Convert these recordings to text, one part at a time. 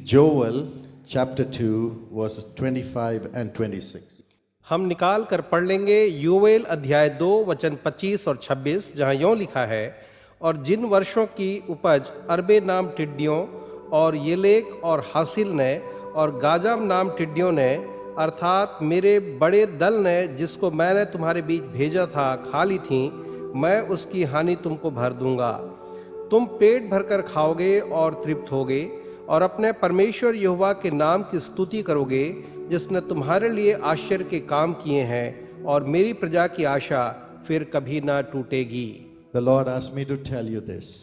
Joel chapter 2 verses 25 and 26. हम निकाल कर पढ़ लेंगे योवेल अध्याय 2 वचन 25 और 26, जहाँ यों लिखा है, और जिन वर्षों की उपज अरबे नाम टिड्डियों और येलेक और हासिल ने और गाजाम नाम टिड्डियों ने, अर्थात मेरे बड़े दल ने जिसको मैंने तुम्हारे बीच भेजा था, खा ली थी, मैं उसकी हानि तुमको भर दूंगा। तुम पेट भरकर खाओगे और तृप्त होगे और अपने परमेश्वर यहोवा के नाम की स्तुति करोगे, जिसने तुम्हारे लिए आश्चर्य के काम किए हैं, और मेरी प्रजा की आशा फिर कभी ना टूटेगी। The Lord asked me to tell you this.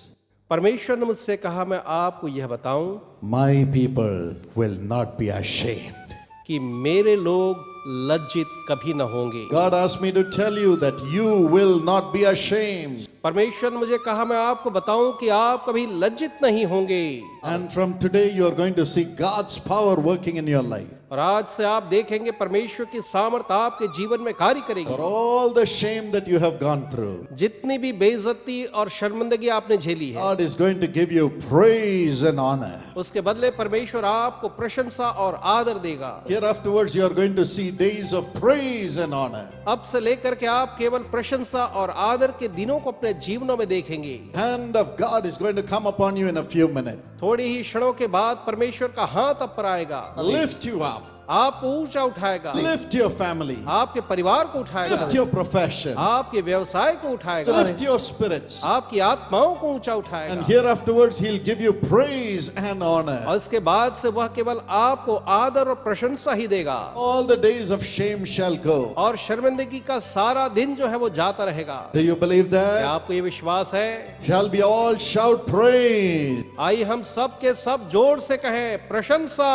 परमेश्वर ने मुझसे कहा मैं आपको यह बताऊं My people will not be ashamed. कि मेरे लोग लज्जित कभी न होंगे। God asked me to tell you that you will not be ashamed. परमेश्वर ने मुझे कहा मैं आपको बताऊं कि आप कभी लज्जित नहीं होंगे। And from today you are going to see God's power working in your life. और आज से आप देखेंगे परमेश्वर की सामर्थ्य आपके जीवन में कार्य करेगी। For all the shame that you have gone through, जितनी भी बेइज्जती और शर्मिंदगी आपने झेली है, God is going to give you praise and honor. उसके बदले परमेश्वर आपको प्रशंसा और आदर देगा। Here afterwards you are going to see days of praise and honor. अब से लेकर के आप केवल प्रशंसा और आदर के दिनों को अपने जीवनों में देखेंगे। Hand of God is going to come upon you in a few minutes. थोड़ी ही क्षणों के बाद परमेश्वर का हाथ अब पर आएगा, Lift you up. आपको ऊंचा उठाएगा, Lift your family. आपके परिवार को उठाएगा, Lift your profession. आपके व्यवसाय को उठाएगा, Lift your spirits. आपकी आत्माओं को ऊंचा उठाएगा। And here afterwards he'll give you praise and honor. और इसके बाद से वह केवल आपको आदर और प्रशंसा ही देगा। All the days of shame shall go. और शर्मिंदगी का सारा दिन जो है वो जाता रहेगा। Do you believe क्या that? आपको ये विश्वास है? Shall we all shout praise? आइए हम सब के सब जोर से कहें प्रशंसा,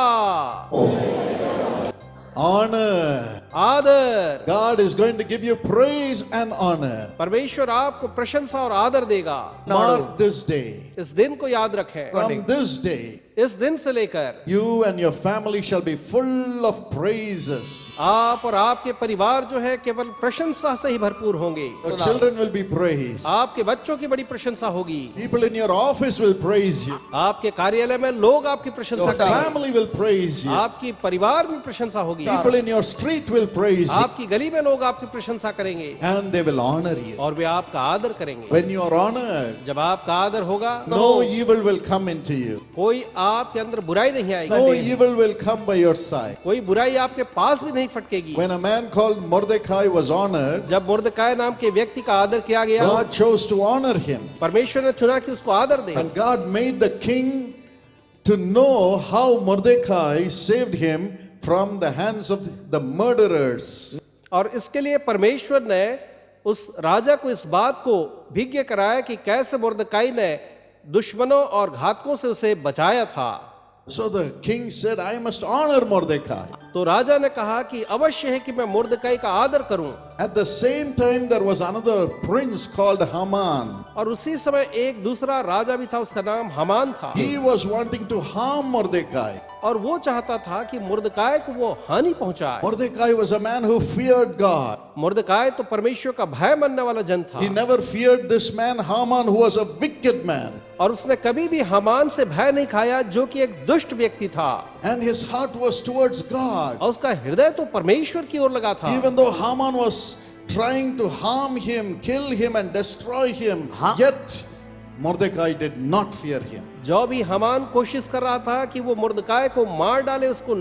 Honor. आदर। God is going to give you praise and honor. परमेश्वर आपको प्रशंसा और आदर देगा। Mark this day. इस दिन को याद रखें। From this day, इस दिन से लेकर you and your family shall be full of praises. आप और आपके परिवार जो है केवल प्रशंसा से ही भरपूर होंगे। Your children will be praised. आपके बच्चों की बड़ी प्रशंसा होगी। People in your office will praise you. आपके कार्यालय में लोग आपकी प्रशंसा Your करेंगे। family will praise you. आपकी परिवार में प्रशंसा होगी। People in your street will praise you. आपकी गली में लोग आपकी प्रशंसा करेंगे And they will honor you. और वे आपका आदर करेंगे। When you are honored, जब आपका आदर होगा, no evil will come into you. कोई आपके अंदर बुराई नहीं आएगी, No evil will come by your side. कोई बुराई आपके पास भी नहीं फटकेगी। When a man called Mordecai was honored, जब मुर्दकाय नाम के व्यक्ति का आदर किया गया, God chose to honor him. परमेश्वर ने चुना कि उसको आदर दे। And God made the king to know how Mordecai saved him from the hands of the murderers. और इसके लिए परमेश्वर ने उस राजा को इस बात को भिज्ञ कराया कि कैसे मुर्दकाई ने दुश्मनों और घातकों से उसे बचाया था। So the king said, I must honor Mordecai. तो राजा ने कहा कि अवश्य है कि मैं मुर्दकाई का आदर करूं। At the same time, there was another prince called Haman. और उसी समय एक दूसरा राजा भी था, उसका नाम हमान था। He was wanting to harm Mordecai. और वो चाहता था कि मुर्दकाय को वो हानि पहुंचाए। Mordecai was a man who feared God. मुर्दकाय तो परमेश्वर का भय मानने वाला जन था। He never feared this man Haman, who was a wicked man. और उसने कभी भी हामान से भय नहीं खाया, जो कि एक दुष्ट व्यक्ति था। And his heart was towards God. और उसका हृदय तो परमेश्वर की ओर लगा था। Even though Haman was trying to harm him, kill him and destroy him, yet Mordecai did not fear him. जो भी हामान कोशिश कर रहा था कि वो मुर्दकाय को मार डाले, उसको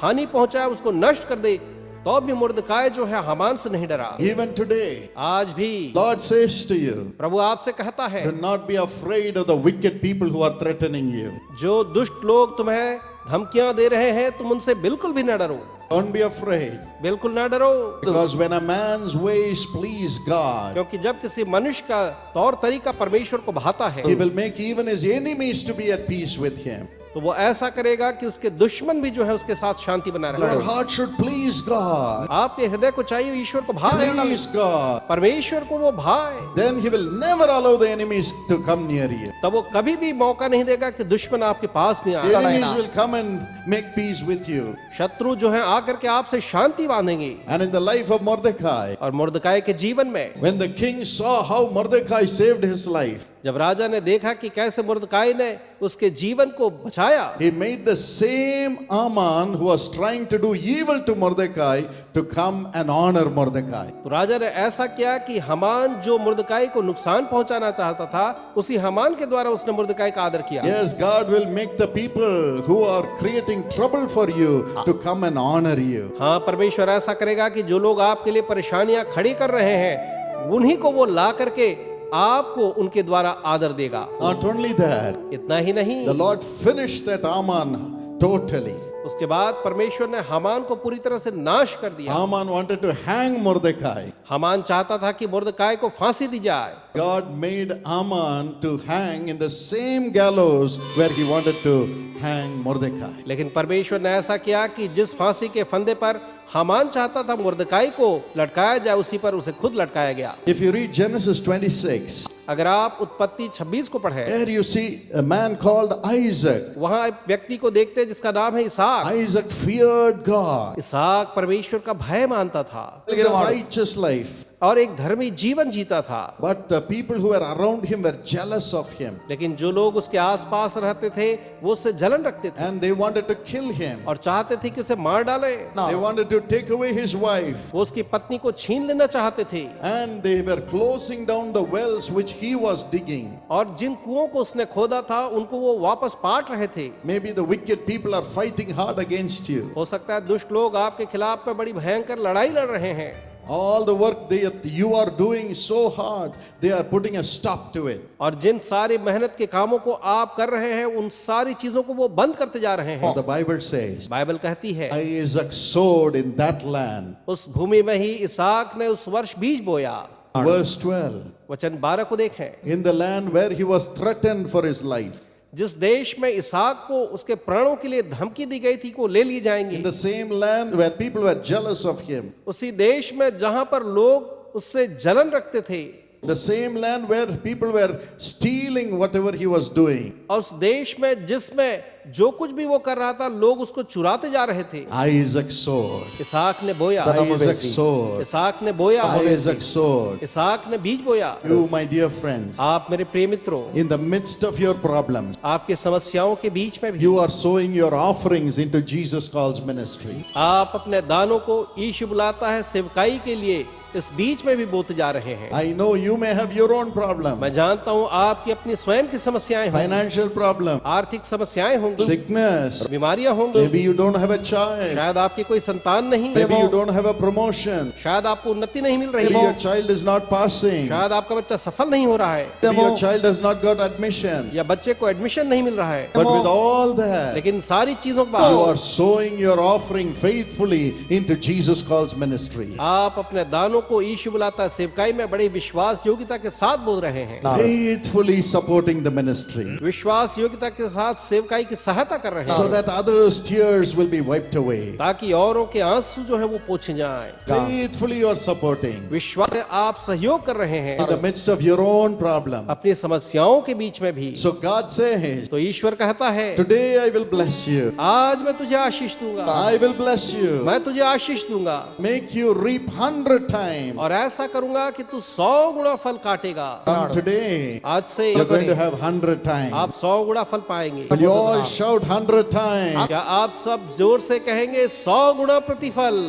हानि पहुंचाए, उसको नष्ट कर दे, तो भी मुर्दकाय जो है हामान से नहीं डरा। Even today, आज भी Lord says to you, प्रभु आपसे कहता है, do not be afraid of the wicked people who are threatening you. जो दुष्ट लोग तुम्हें धमकियां दे रहे हैं, तुम उनसे बिल्कुल भी न डरो। Don't be afraid. बिल्कुल न डरो। Because when a man's ways please God, क्योंकि जब किसी मनुष्य का तौर तरीका परमेश्वर को भाता है, he will make even his enemies to be at peace with him. तो वो ऐसा करेगा कि उसके दुश्मन भी जो है उसके साथ शांति बना Your रहे। heart should please God. आपके हृदय को चाहिए ईश्वर को भाए, Please God. परमेश्वर को वो भाए। Then he will never allow the enemies to come near you. तब वो कभी भी मौका नहीं देगा कि दुश्मन आपके पास में The आए। enemies will come and make peace with you. शत्रु जो है आकर के आपसे शांति बांधेंगे। And in the life of Mordecai, और मुर्दकाय के जीवन में when the king saw how Mordecai saved his life, जब राजा ने देखा कि कैसे मुर्दकाई ने उसके जीवन को बचाया, he made the same Haman who was trying to do evil to Mordecai to come and honor Mordecai. तो राजा ने ऐसा किया कि हमान जो मुर्दकाई को नुकसान पहुंचाना चाहता था, उसी हमान के द्वारा उसने मुर्दकाई का आदर किया। Yes, God will make the people who are creating trouble for you to come and honor you. हाँ, परमेश्वर ऐसा करेगा कि जो लोग आपके लिए परेशानियां खड़ी कर रहे हैं, उन्हीं को वो ला करके आपको उनके द्वारा आदर देगा। Not only that, इतना ही नहीं, the Lord finished that Haman totally. उसके बाद परमेश्वर ने हमान को पूरी तरह से नाश कर दिया। Haman wanted to hang Mordecai. हमान चाहता था कि मुर्दकाई को फांसी दी जाए। God made Haman to hang in the same gallows where he wanted to hang Mordecai. लेकिन परमेश्वर ने ऐसा किया कि जिस फांसी के फंदे पर हमान चाहता था मुर्दकाई को लटकाया जाए, उसी पर उसे खुद लटकाया गया। If you read Genesis 26, अगर आप उत्पत्ति 26 को पढ़ें, there you see a man called Isaac. वहां एक व्यक्ति को देखते हैं जिसका नाम है इसहाक। Isaac feared God, इसहाक परमेश्वर का भय मानता था lived a righteous life. और एक धर्मी जीवन जीता था। But the people who were around him were jealous of him लेकिन जो लोग उसके आसपास रहते थे, वो उससे जलन रखते थे and they wanted to kill him. और चाहते थे कि उसे मार डाले। They wanted to take away his wife वो उसकी पत्नी को छीन लेना चाहते थे and they were closing down the wells which he was digging. और जिन कुओं को उसने खोदा था, उनको वो वापस पाट रहे थे। Maybe the wicked people are fighting hard against you. हो सकता है दुष्ट लोग आपके खिलाफ में बड़ी भयंकर लड़ाई लड़ रहे हैं। All the work you are doing so hard, they are putting a stop to it. और जिन सारी मेहनत के कामों को आप कर रहे हैं, उन सारी चीजों को वो बंद करते जा रहे हैं। The Bible says, बाइबल कहती है, Isaac sowed in that land. उस भूमि में ही इसहाक ने उस वर्ष बीज बोया। Verse 12, वचन 12 को देखें, in the land where he was threatened for his life. जिस देश में इसहाक को उसके प्राणों के लिए धमकी दी गई थी कि वो ले लिए जाएंगे, In the same land where people were jealous of him. उसी देश में जहां पर लोग उससे जलन रखते थे, The same land where people were stealing whatever he was doing. और उस देश में जिसमें जो कुछ भी वो कर रहा था, लोग उसको चुराते जा रहे थे। Isaac sowed. इसहाक ने बोया, Isaac sowed. इसहाक ने बोया, Isaac sowed. इसहाक ने बीज बोया। You, my dear friends, आप मेरे प्रिय मित्रों, in the midst of your problems, आपके समस्याओं के बीच में भी you are sowing your offerings into Jesus Calls ministry. आप अपने दानों को यीशु बुलाता है सेवकाई के लिए इस बीच में भी बोते जा रहे हैं। I know you may have your own problem. मैं जानता हूँ आपकी अपनी स्वयं की समस्याएं होंगी, Financial problem, आर्थिक समस्याएं होंगी, sickness, बीमारियां होंगी, maybe you don't have a child, शायद आपकी कोई संतान नहीं है, maybe you don't have a promotion, शायद आपको उन्नति नहीं मिल रही maybe है, your child is not passing, शायद आपका बच्चा सफल नहीं हो रहा है, maybe your child has not got admission. या बच्चे को एडमिशन नहीं मिल रहा है। But with all that, लेकिन सारी चीजों के you बाद are sowing your offering faithfully into Jesus Calls ministry. आप अपने दानों को यीशु बुलाता है सेवकाई में बड़ी विश्वास योग्यता के साथ बोल रहे हैं, Faithfully supporting the ministry विश्वास योग्यता के साथ सेवकाई की सहायता कर रहे so हैं, that others' tears will be wiped away. ताकि औरों के आंसू जो है वो पोंछे जाएं। Faithfully you are supporting विश्वास से आप सहयोग कर रहे हैं in the midst of your own problem. अपनी समस्याओं के बीच में भी। So God says, तो ईश्वर कहता है, today I will bless you. आज मैं तुझे आशीष दूंगा, I will bless you. मैं तुझे आशीष दूंगा Make you reap 100 times. और ऐसा करूंगा कि तू 100 गुना फल काटेगा। From today, आज से you're going to have 100 times. आप 100 गुना फल पाएंगे। Will you all shout 100 times? क्या आप सब जोर से कहेंगे 100 गुना प्रतिफल?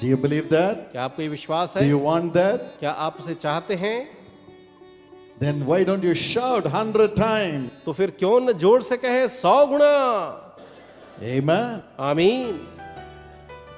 Do you believe that? क्या आपको ये विश्वास Do है? you want that? क्या आप उसे चाहते हैं? Then why don't you shout 100 times? तो फिर क्यों न जोर से कहें 100 गुना? Amen. आमीन।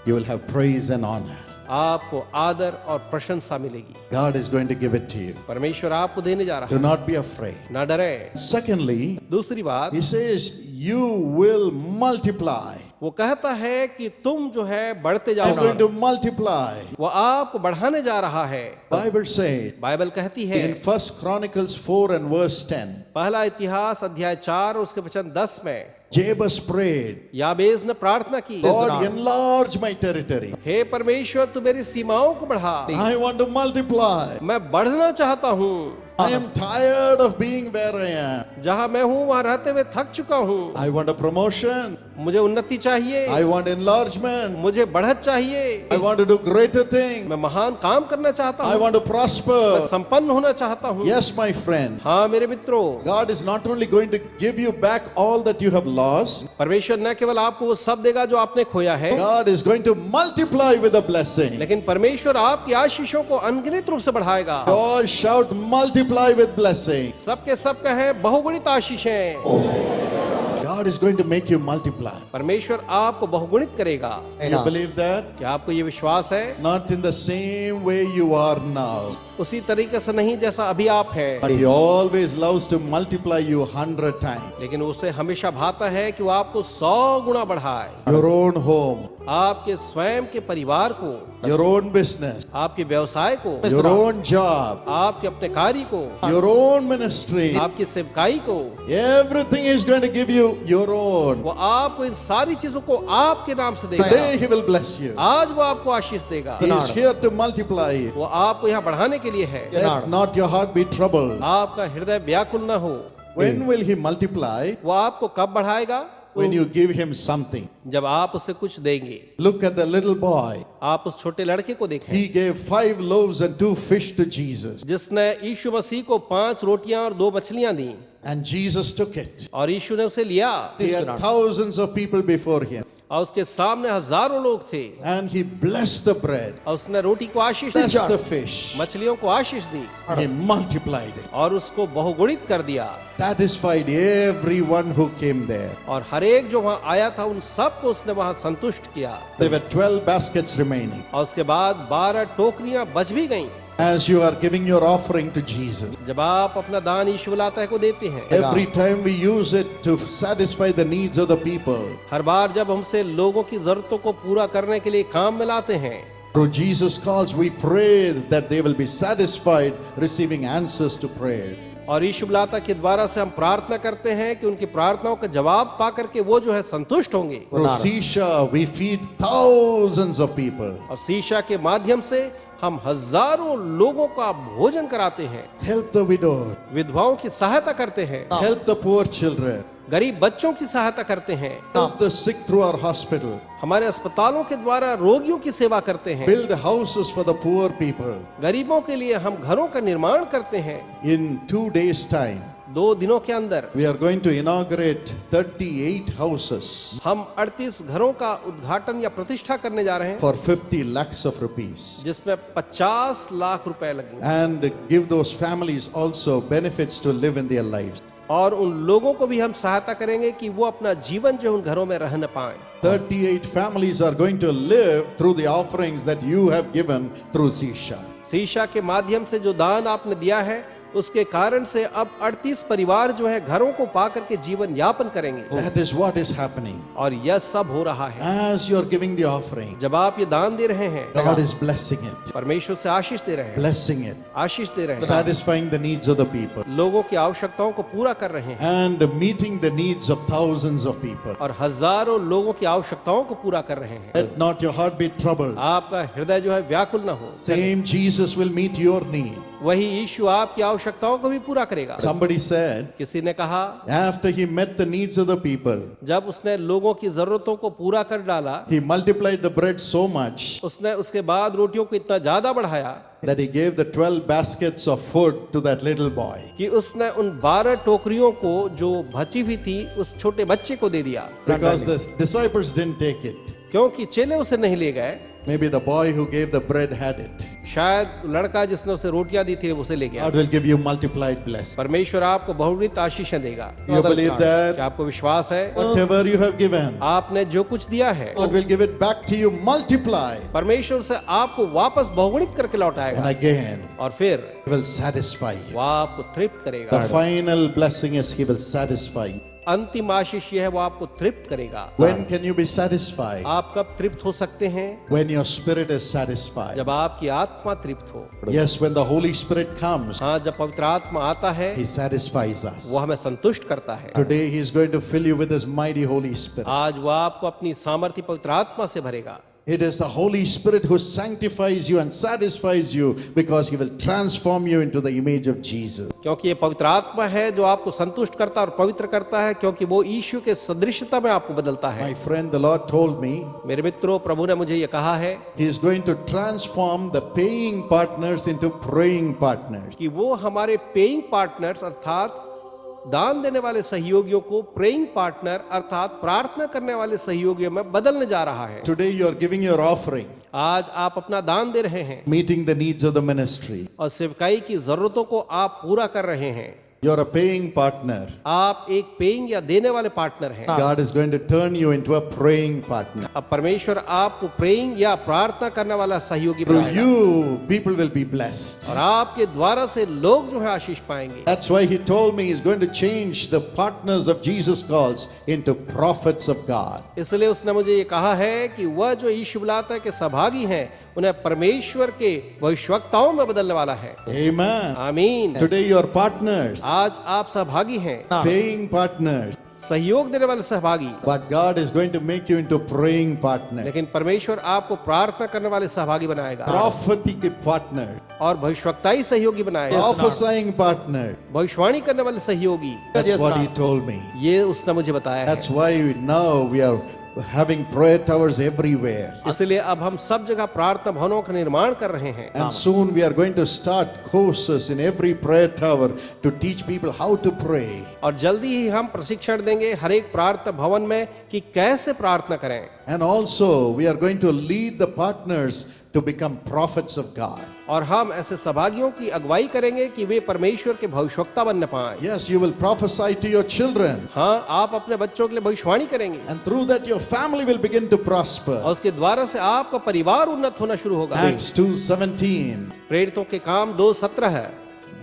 You will have praise and honor. आपको आदर और प्रशंसा मिलेगी। God is going to give it to you. परमेश्वर आपको देने जा रहा Do है, not be afraid. ना डरे। Secondly, दूसरी बात, he says, you will multiply. वो कहता है कि तुम जो है बढ़ते I'm going जाओगे, to multiply. वो आपको बढ़ाने जा रहा है। Bible says बाइबल कहती है, in 1 Chronicles 4 and verse 10, पहला इतिहास अध्याय 4 उसके वचन 10 में Jabez prayed, याबेज ने प्रार्थना की, Lord, enlarge my territory. हे परमेश्वर तू मेरी सीमाओं को बढ़ा, I want to multiply. मैं बढ़ना चाहता हूँ। I am tired of being where I am. जहाँ मैं हूँ वहाँ रहते हुए थक चुका हूँ। I want a promotion. मुझे उन्नति चाहिए, I want enlargement. मुझे बढ़त चाहिए, I want to do greater things. मैं महान काम करना चाहता I हूँ, want to मैं prosper. संपन्न होना चाहता हूँ। Yes, my friend. हाँ मेरे मित्रों, God is not only going to give you back all that you have lost, परमेश्वर न केवल आपको वो सब देगा जो आपने खोया है, God is going to multiply with a blessing. लेकिन परमेश्वर आपकी आशीषों को अनगिनत रूप से बढ़ाएगा। God shout multiply with blessing. सबके सब कहे बहुगुणित आशीषें। God is going to make you multiply. परमेश्वर आपको बहुगुणित करेगा। You believe that? क्या आपको ये विश्वास है? Not in the same way you are now, उसी तरीके से नहीं जैसा अभी आप हैं, but He always loves to multiply you 100 times. लेकिन उसे हमेशा भाता है कि वो आपको 100 गुना बढ़ाए। Your own home, आपके स्वयं के परिवार को, your own business, आपके व्यवसाय को, your own job, आपके अपने कार्य को, your own ministry. आपकी सेवकाई को, Everything is going to give you your own. वो आपको इन सारी चीजों को आपके नाम से देगा। Today He will bless you. आज वो आपको आशीष देगा। He is here to multiply it. वो आपको यहाँ बढ़ाने के लिए है। Let not your heart be troubled. आपका हृदय व्याकुल न हो। When will He multiply? वो आपको कब बढ़ाएगा? When you give Him something. जब आप उसे कुछ देंगे। Look at the little boy. आप उस छोटे लड़के को देखें, He gave 5 loaves and 2 fish to Jesus. जिसने यीशु मसीह को 5 रोटियां और 2 मछलियां दी, And Jesus took it. और यीशु ने उसे लिया, He had thousands of people before Him. और उसके सामने हजारों लोग थे, And He blessed the bread, और उसने रोटी को आशीष blessed the दी, fish. मछलियों को आशीष दी, He multiplied it. और उसको बहुगुणित कर दिया, Satisfied everyone who came there. और हर एक जो वहां आया था उन सबको उसने वहां संतुष्ट किया। There were 12 baskets remaining. और उसके बाद 12 टोकरियां बच भी गईं। As you are giving your offering to Jesus, जब आप अपना दान यीशु बुलाता को देते हैं, every time we use it to satisfy the needs of the people, हर बार जब हमसे लोगों की जरूरतों को पूरा करने के लिए काम में लाते हैं, through Jesus' calls, we pray that they will be satisfied receiving answers to prayer. और यीशु बुलाता के द्वारा से हम प्रार्थना करते हैं कि उनकी प्रार्थनाओं का जवाब पा करके वो जो है संतुष्ट होंगे। Through Sisha, we feed thousands of people. और शीशा के माध्यम से हम हजारों लोगों का भोजन कराते हैं, Help the widow, विधवाओं की सहायता करते हैं, help the poor children, गरीब बच्चों की सहायता करते हैं, help the sick through our hospital, हमारे अस्पतालों के द्वारा रोगियों की सेवा करते हैं, build houses for the poor people. गरीबों के लिए हम घरों का निर्माण करते हैं। In 2 days' time, 2 दिनों के अंदर we are going to inaugurate 38 houses हम 38 घरों का उद्घाटन या प्रतिष्ठा करने जा रहे हैं, for 50 lakhs of rupees, जिसमें 50 लाख रुपए लगेंगे, and give those families also benefits to live in their lives. और उन लोगों को भी हम सहायता करेंगे कि वो अपना जीवन जो उन घरों में रह न पाएं। 38 families are going to live through the offerings that you have given through Sisha. शीशा के माध्यम से जो दान आपने दिया है, उसके कारण से अब 38 परिवार जो है घरों को पा करके जीवन यापन करेंगे। That is what is happening. और यह सब हो रहा है As you are giving the offering, जब आप ये दान दे रहे हैं, God is blessing it, परमेश्वर से आशीष दे रहे हैं, blessing it, आशीष दे रहे हैं, satisfying the needs of the people, लोगों की आवश्यकताओं को पूरा कर रहे हैं, and meeting the needs of thousands of people. और हजारों लोगों की आवश्यकताओं को पूरा कर रहे हैं। Let not your heart be troubled. आपका हृदय जो है व्याकुल न हो। Same Jesus will meet your need. वही यीशु आपकी आवश्यकताओं को भी पूरा करेगा। Somebody said, किसी ने कहा, after he met the needs of the people, जब उसने लोगों की जरूरतों को पूरा कर डाला, he multiplied the bread so much उसने उसके बाद रोटियों को इतना ज्यादा बढ़ाया that he gave the 12 baskets of food to that little boy. कि उसने उन 12 टोकरियों को जो बची हुई थी उस छोटे बच्चे को दे दिया, Because the disciples didn't take it. क्योंकि चेले उसे नहीं ले गए। Maybe the boy who gave the bread had it. शायद लड़का जिसने उसे रोटियां दी थी उसे ले गया। God will give you multiplied blessing. परमेश्वर आपको बहुगुणित आशीषें देगा। You believe क्या that? आपको विश्वास है? Whatever you have given, आपने जो कुछ दिया है, God will give it back to you multiplied. परमेश्वर से आपको वापस बहुगुणित करके And लौटाएगा, again, और फिर He will satisfy you. वो आपको तृप्त The करेगा। final blessing is He will satisfy you. अंतिम आशीष यह है, वो आपको तृप्त करेगा। When can you be satisfied? आप कब तृप्त हो सकते हैं? When your spirit is satisfied. जब आपकी आत्मा तृप्त हो। Yes, when the Holy Spirit comes, हाँ, जब पवित्र आत्मा आता है, He satisfies us. वो हमें संतुष्ट करता है। Today He is going to fill you with His mighty Holy Spirit. आज वो आपको अपनी सामर्थ्य पवित्र आत्मा से भरेगा। It is the Holy Spirit who sanctifies you and satisfies you, because He will transform you into the image of Jesus. क्योंकि ये पवित्र आत्मा है जो आपको संतुष्ट करता है और पवित्र करता है, क्योंकि वो यीशु के सदृशता में आपको बदलता है। My friend, the Lord told me मेरे मित्रों, प्रभु ने मुझे ये कहा है He is going to transform the paying partners into praying partners. कि वो हमारे पेइंग पार्टनर्स अर्थात दान देने वाले सहयोगियों को प्रेइंग पार्टनर अर्थात प्रार्थना करने वाले सहयोगियों में बदलने जा रहा है। Today you are giving your offering, आज आप अपना दान दे रहे हैं meeting the needs of the ministry. और सेवकाई की जरूरतों को आप पूरा कर रहे हैं। You are a paying partner. आप एक पेइंग या देने वाले पार्टनर हैं। God is going to turn you into a praying partner. अब परमेश्वर आपको प्रेइंग या प्रार्थना करने वाला सहयोगी Through बनाएगा you, people will be blessed. और आपके द्वारा से लोग जो है आशीष पाएंगे। That's why He told me He's going to change the partners of Jesus calls into prophets of God. इसलिए उसने मुझे ये कहा है कि वह जो यीशु बुलाता है के सहभागी हैं, उन्हें परमेश्वर के भविष्यवक्ताओं में बदलने वाला है। Amen. आमीन। Today you are partners, आज आप सहभागी हैं, paying partners. सहयोग देने वाले सहभागी, But God is going to make you into praying partners, लेकिन परमेश्वर आपको प्रार्थना करने वाले सहभागी बनाएगा prophetic partners, और भविष्यवक्ताई सहयोगी बनाएगा, prophesying partners. भविष्यवाणी करने वाले सहयोगी। That's what He told me. ये उसने मुझे बताया है। That's why now we are having prayer towers everywhere. इसलिए अब हम सब जगह प्रार्थना भवनों का निर्माण कर रहे हैं And soon we are going to start courses in every prayer tower to teach people how to pray. और जल्दी ही हम प्रशिक्षण देंगे हर एक प्रार्थना भवन में कि कैसे प्रार्थना करें। And also we are going to lead the partners to become prophets of God. और हम ऐसे सहभागियों की अगुवाई करेंगे कि वे परमेश्वर के भविष्यवक्ता बनने पाएं। Yes, you will prophesy to your children, हाँ, आप अपने बच्चों के लिए भविष्यवाणी करेंगे and through that your family will begin to prosper. और उसके द्वारा से आपका परिवार उन्नत होना शुरू होगा। Acts 2:17. प्रेरितों के काम 2:17 है।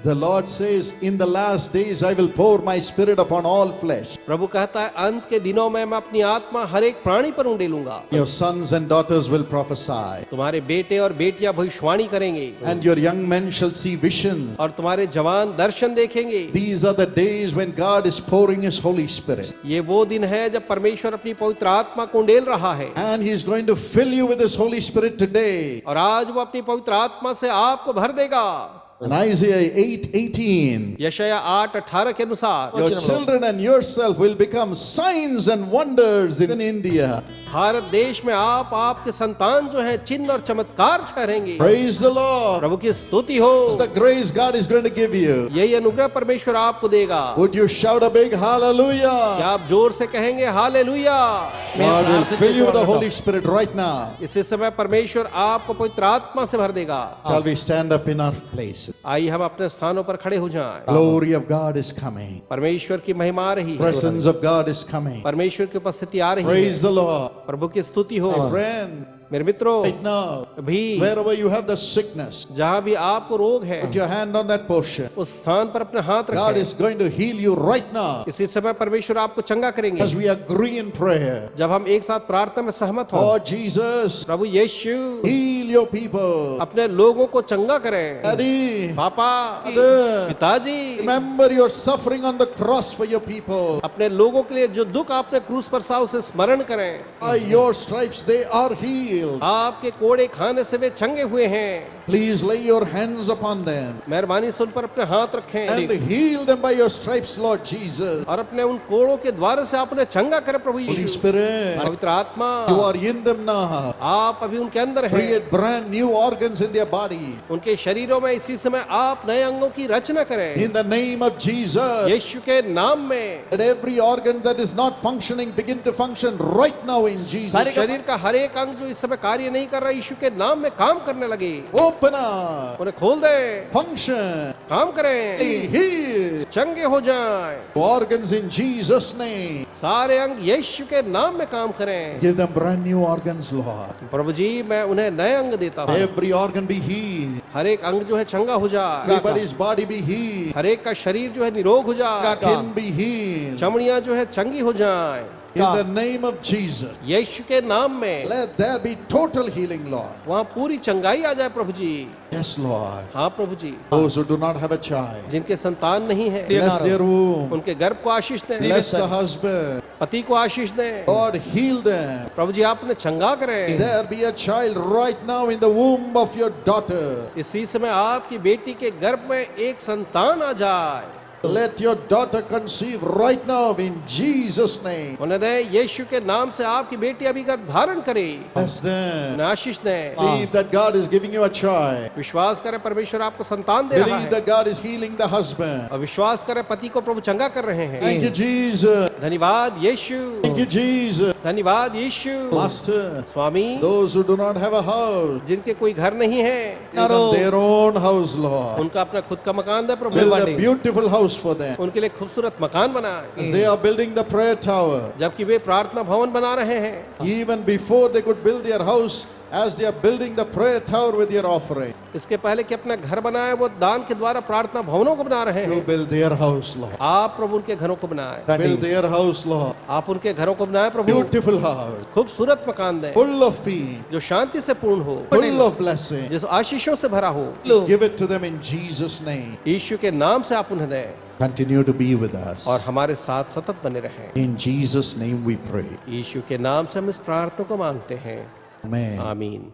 The Lord says, in the last days I will pour my spirit upon all flesh. प्रभु कहता है अंत के दिनों में मैं अपनी आत्मा हर एक प्राणी पर उंडेलूंगा। Your sons and daughters will prophesy, तुम्हारे बेटे और बेटियां भविष्यवाणी करेंगे and your young men shall see visions. और तुम्हारे जवान दर्शन देखेंगे। These are the days when God is pouring His Holy Spirit, ये वो दिन है जब परमेश्वर अपनी पवित्र आत्मा को उंडेल रहा है and He is going to fill you with His Holy Spirit today. और आज वो अपनी पवित्र आत्मा से आपको भर देगा। In Isaiah 8:18, यशाया 8:18 के अनुसार your children and yourself will become signs and wonders in India. Bharat देश में आप आपके संतान जो है चिन्ह और चमत्कार ठहरेंगे। Praise the Lord. प्रभु की स्तुति हो। It's the grace God is going to give you. यही अनुग्रह परमेश्वर आपको देगा। Would you shout a big hallelujah? क्या आप जोर से कहेंगे hallelujah? God will fill you with the Holy Spirit right now. इसी समय परमेश्वर आपको पवित्र आत्मा से भर देगा। Shall we stand up in our places? आइए हम अपने स्थानों पर खड़े हो जाएं। Glory of God is coming. परमेश्वर की महिमा आ रही है। Presence of God is coming. परमेश्वर की उपस्थिति आ रही है। Praise the Lord. प्रभु की स्तुति हो। My friend, मेरे मित्रों, right now, अभी wherever you have the sickness, जहाँ भी आपको रोग है put your hand on that portion. उस स्थान पर अपने हाथ God रखें। is going to heal you right now इसी समय परमेश्वर आपको चंगा करेंगे as we agree in prayer. जब हम एक साथ प्रार्थना में सहमत हों। Lord Jesus, Prabhu Yeshu heal your people. अपने लोगों को चंगा करें। Daddy, पापा, Father, पिताजी, remember your suffering on the cross for your people. अपने लोगों के लिए जो दुख आपने क्रूस पर सा उसे स्मरण करें। By your stripes they are healed. आपके कोड़े खाने से वे चंगे हुए हैं। Please lay your hands upon them मेहरबानी से उन पर अपने हाथ रखें and heal them by your stripes, Lord Jesus. और अपने उन कोड़ों के द्वारा से आपने चंगा करे प्रभु Holy यीशु। Spirit, पवित्र आत्मा, you are in them now. आप अभी उनके अंदर हैं। Create brand new organs in their body. उनके शरीरों में इसी समय आप नए अंगों की रचना करें In the name of Jesus, यीशु के नाम में। let every organ that is not functioning begin to function right now in Jesus. शरीर का हर एक अंग जो इस समय कार्य नहीं कर रहा यीशु के नाम में काम करने लगे। Open up, उन्हें खोल दे, function, काम be करें, healed. चंगे हो जाएं। Organs in Jesus' name. सारे अंग यीशु के नाम में काम करें। Give them brand new organs, Lord. प्रभु जी मैं उन्हें नए अंग देता हूँ। Every organ be healed. हर एक अंग जो है चंगा हो जाए। Everybody's body be healed. हर एक का शरीर जो है निरोग हो जाए। Skin be healed. चमड़ियां जो है चंगी हो जाए। In the name of Jesus, यीशु के नाम में let there be total healing, Lord. वहाँ पूरी चंगाई आ जाए प्रभु जी। Yes, Lord. हाँ प्रभु जी। Those who do not have a child, जिनके संतान नहीं है, bless their womb. उनके गर्भ को आशीष दें, Bless the husband. पति को आशीष दें। Lord, heal them. प्रभु जी आपने चंगा करें। There be a child right now in the womb of your daughter. इसी समय आपकी बेटी के गर्भ में एक संतान आ जाए। Let your daughter conceive right now in Jesus' name. उन्हें दें, यीशु के नाम से आपकी बेटी अभी गर्भ धारण करे। Bless them. उन्हें आशीष दें। Believe that God is giving you a child. विश्वास करें परमेश्वर आपको संतान दे रहा Believe है। that God is healing the husband. और विश्वास करें पति को प्रभु चंगा कर रहे हैं। Thank you, Jesus. धन्यवाद यीशु। Thank you, Jesus. धन्यवाद यीशु। Master, Swami, those who do not have a house, जिनके कोई घर नहीं है, give them their own house, Lord. उनका अपना खुद का मकान दे प्रभु। Build a beautiful house for them. उनके लिए खूबसूरत मकान बनाए। As they are building the prayer tower, जबकि वे प्रार्थना भवन बना रहे हैं, even before they could build their house, as they are building the prayer tower with their offering, इसके पहले कि अपना घर बनाए, वो दान के द्वारा प्रार्थना भवनों को बना रहे you हैं। build their house, Lord. आप प्रभु उनके घरों को बनाए। Build their house, Lord. आप उनके घरों को बनाए प्रभु। Beautiful house, खूबसूरत मकान दें, full of peace, जो शांति से पूर्ण हो, full of blessing. जिस आशीषों से भरा हो। Give it to them in Jesus' name. यीशु के नाम से आप उन्हें दें Continue to be with us. और हमारे साथ सतत बने रहें। In Jesus' name we pray. यीशु के नाम से हम इस प्रार्थना को मांगते हैं। Amen. आमीन।